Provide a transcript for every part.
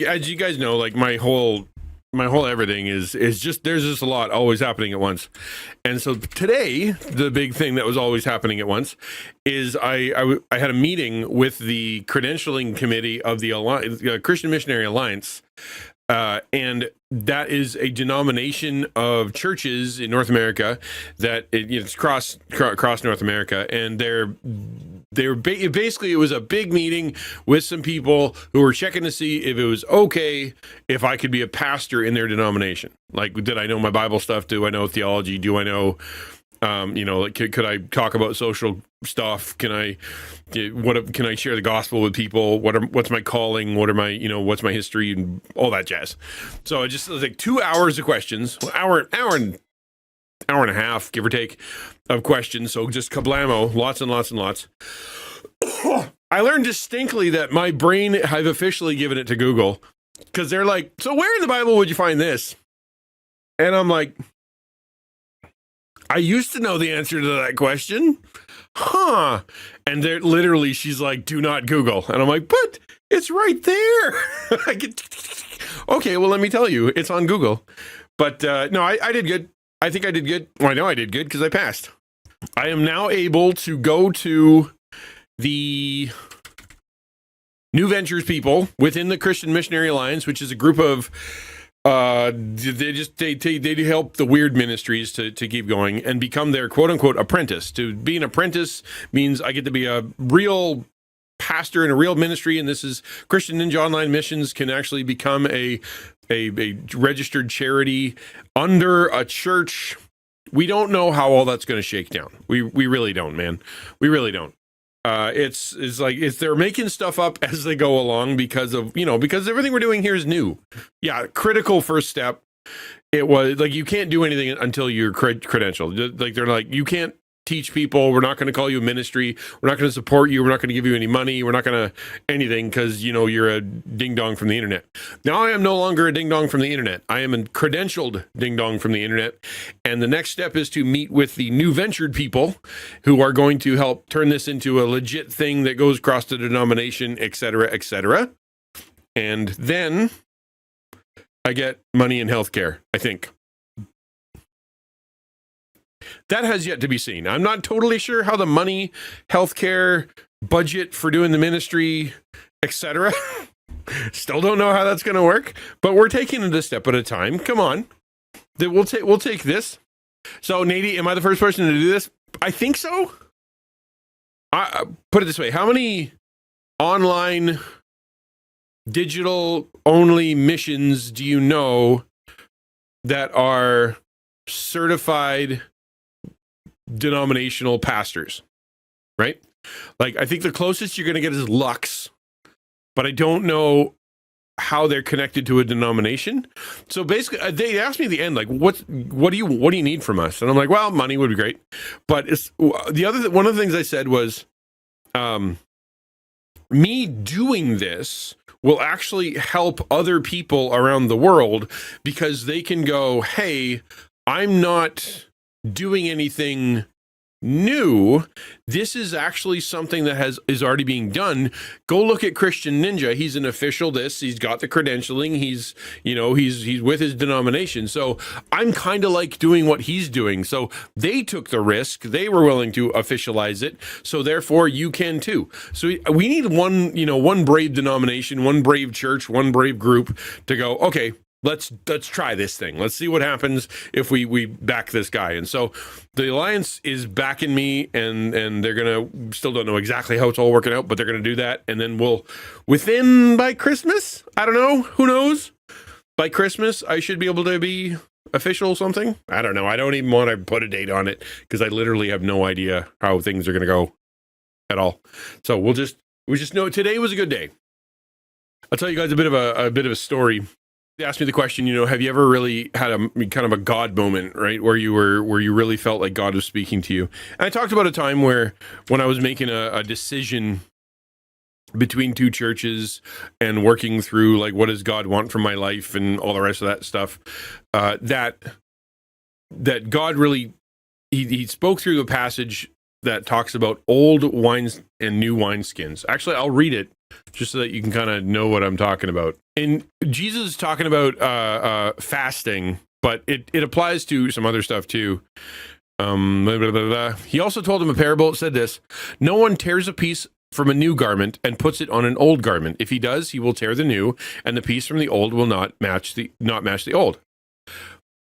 as you guys know, like my whole everything is just, there's just a lot always happening at once. And so today, the big thing that was always happening at once is I had a meeting with the credentialing committee of the Christian Missionary Alliance. And that is a denomination of churches in North America that it's across North America, and basically it was a big meeting with some people who were checking to see if it was okay if I could be a pastor in their denomination. Like, did I know my Bible stuff? Do I know theology? Do I know, like, could I talk about social stuff? Can I share the gospel with people? What's my calling? What are my, what's my history and all that jazz? So it was like 2 hours of questions, hour and a half, give or take, of questions. So just kablamo, lots and lots and lots. I learned distinctly that my brain, I've officially given it to Google, because they're like, so where in the Bible would you find this? And I'm like, I used to know the answer to that question. Huh. And they're literally, she's like, do not Google. And I'm like, but it's right there. Okay, well, let me tell you, it's on Google. But no, I did good. I think I did good. Well, I know I did good because I passed. I am now able to go to the New Ventures people within the Christian Missionary Alliance, which is a group of they help the weird ministries to keep going and become their quote unquote apprentice. To be an apprentice means I get to be a real pastor in a real ministry, and this is Christian Ninja Online Missions can actually become a registered charity under a church. We don't know how all that's going to shake down. We really don't, man. We really don't. It's like they're making stuff up as they go along because everything we're doing here is new. Yeah, critical first step. It was like, you can't do anything until you're credentialed. Like, they're like, you can't teach people. We're not going to call you a ministry. We're not going to support you. We're not going to give you any money. We're not going to anything because, you're a ding dong from the internet. Now I am no longer a ding dong from the internet. I am a credentialed ding dong from the internet. And the next step is to meet with the new ventured people who are going to help turn this into a legit thing that goes across the denomination, et cetera, et cetera. And then I get money and healthcare, I think. That has yet to be seen. I'm not totally sure how the money, healthcare, budget for doing the ministry, etc. Still don't know how that's going to work, but we're taking it a step at a time. Come on, we'll take this. So, Nady, am I the first person to do this? I think so. I put it this way: how many online, digital-only missions do you know that are certified denominational pastors, right? Like, I think the closest you're going to get is Lux, but I don't know how they're connected to a denomination. So basically, they asked me at the end, like, what do you need from us? And I'm like, well, money would be great, but it's one of the things I said was, me doing this will actually help other people around the world, because they can go, hey, I'm not doing anything new. This is actually something that is already being done. Go look at Christian Ninja. He's an official he's got the credentialing. He's with his denomination. So I'm kind of like doing what he's doing. So they took the risk. They were willing to officialize it. So therefore you can too. So we need one brave denomination, one brave church, one brave group to go, okay, let's try this thing. Let's see what happens if we back this guy. And so the Alliance is backing me, and they're going to, still don't know exactly how it's all working out, but they're going to do that. And then by Christmas, I don't know, who knows? By Christmas, I should be able to be official something. I don't know. I don't even want to put a date on it because I literally have no idea how things are going to go at all. So we just know today was a good day. I'll tell you guys a bit of a story. They asked me the question, have you ever really had a kind of a God moment, right? Where you really felt like God was speaking to you. And I talked about a time when I was making a decision between two churches and working through, like, what does God want from my life and all the rest of that stuff, that God really, he spoke through the passage that talks about old wines and new wineskins. Actually, I'll read it just so that you can kind of know what I'm talking about. And Jesus is talking about fasting, but it applies to some other stuff too. Blah, blah, blah, blah. He also told him a parable. It said this: no one tears a piece from a new garment and puts it on an old garment. If he does, he will tear the new, and the piece from the old will not match the old.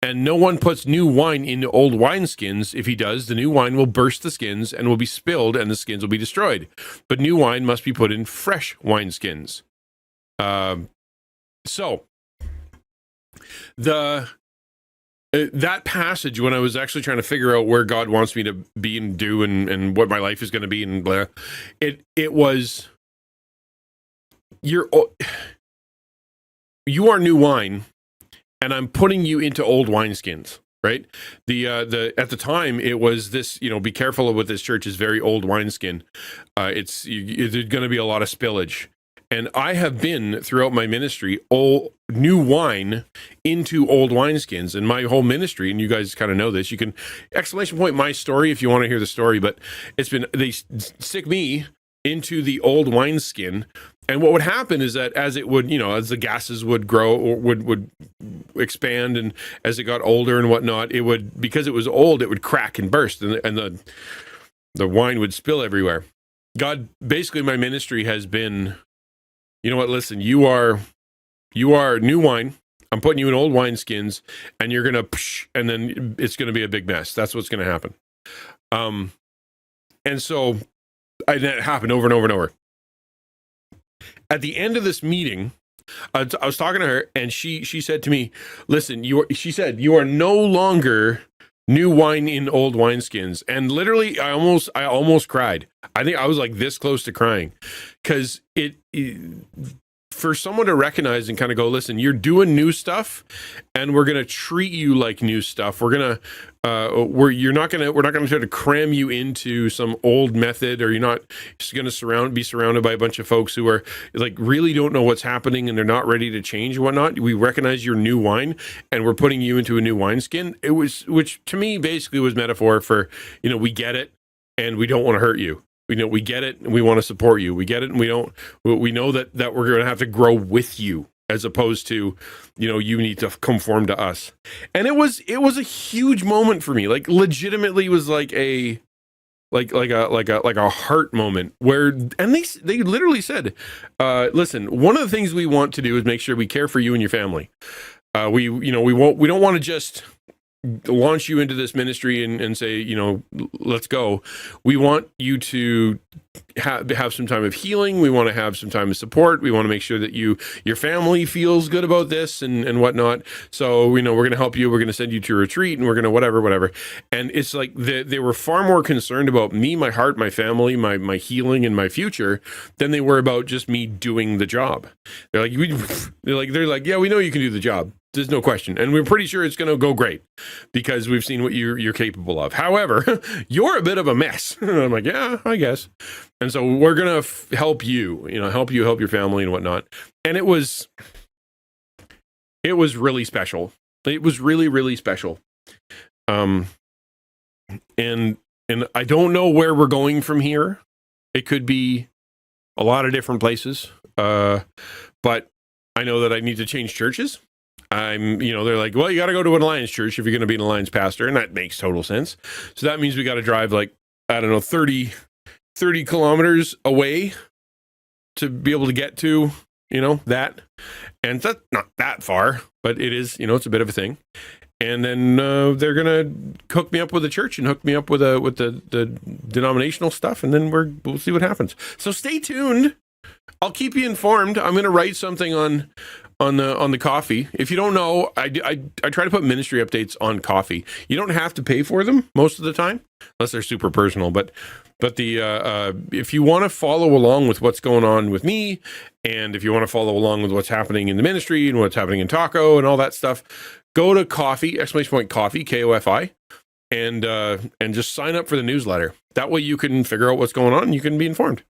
And no one puts new wine into old wineskins. If he does, the new wine will burst the skins and will be spilled, and the skins will be destroyed. But new wine must be put in fresh wineskins. So that passage, when I was actually trying to figure out where God wants me to be and do and what my life is going to be and blah, it was, you are new wine, and I'm putting you into old wineskins, right? At the time it was this, be careful with this church is very old wineskin. There's going to be a lot of spillage. And I have been throughout my ministry, new wine into old wineskins, and my whole ministry, and you guys kind of know this. You can > my story if you want to hear the story, but it's been, they stick me into the old wineskin. And what would happen is that as it would, as the gases would grow or would expand, and as it got older and whatnot, it would, because it was old, it would crack and burst, and the wine would spill everywhere. God, basically my ministry has been, you know what, listen, you are new wine. I'm putting you in old wineskins, and you're going to, and then it's going to be a big mess. That's what's going to happen. And so that happened over and over and over. At the end of this meeting, I was talking to her, and she said to me, listen, she said, you are no longer new wine in old wineskins. And literally, I almost cried. I think I was like this close to crying, because it for someone to recognize and kind of go, listen, you're doing new stuff, and we're going to treat you like new stuff. We're going to, we're not going to try to cram you into some old method, or you're not just going to be surrounded by a bunch of folks who are like, really don't know what's happening and they're not ready to change and whatnot. We recognize your new wine, and we're putting you into a new wineskin. Which to me basically was metaphor for, we get it and we don't want to hurt you. We get it, and we want to support you. We get it, and we know that we're going to have to grow with you, as opposed to, you need to conform to us. And it was a huge moment for me. Like, legitimately, it was like a heart moment where, and they literally said, listen, one of the things we want to do is make sure we care for you and your family. We don't want to just launch you into this ministry and say, let's go. We want you to have some time of healing. We want to have some time of support. We want to make sure that your family feels good about this and whatnot. So, we're going to help you. We're going to send you to a retreat, and we're going to whatever. And it's like they were far more concerned about me, my heart, my family, my healing, and my future than they were about just me doing the job. They're like, yeah, we know you can do the job. There's no question. And we're pretty sure it's going to go great because we've seen what you're capable of. However, you're a bit of a mess. I'm like, yeah, I guess. And so we're going to help you, help your family and whatnot. And it was really special. It was really, really special. And I don't know where we're going from here. It could be a lot of different places. But I know that I need to change churches. They're like, well, you got to go to an Alliance church if you're going to be an Alliance pastor. And that makes total sense. So that means we got to drive 30 kilometers away to be able to get to, that. And that's not that far, but it is, it's a bit of a thing. And then they're going to hook me up with a church and hook me up with the denominational stuff. And then we'll see what happens. So stay tuned. I'll keep you informed. I'm going to write something on the coffee. If you don't know, I try to put ministry updates on coffee. You don't have to pay for them most of the time, unless they're super personal. But if you want to follow along with what's going on with me, and if you want to follow along with what's happening in the ministry and what's happening in Taco and all that stuff, go to coffee, !coffee, KOFI, and just sign up for the newsletter. That way you can figure out what's going on and you can be informed.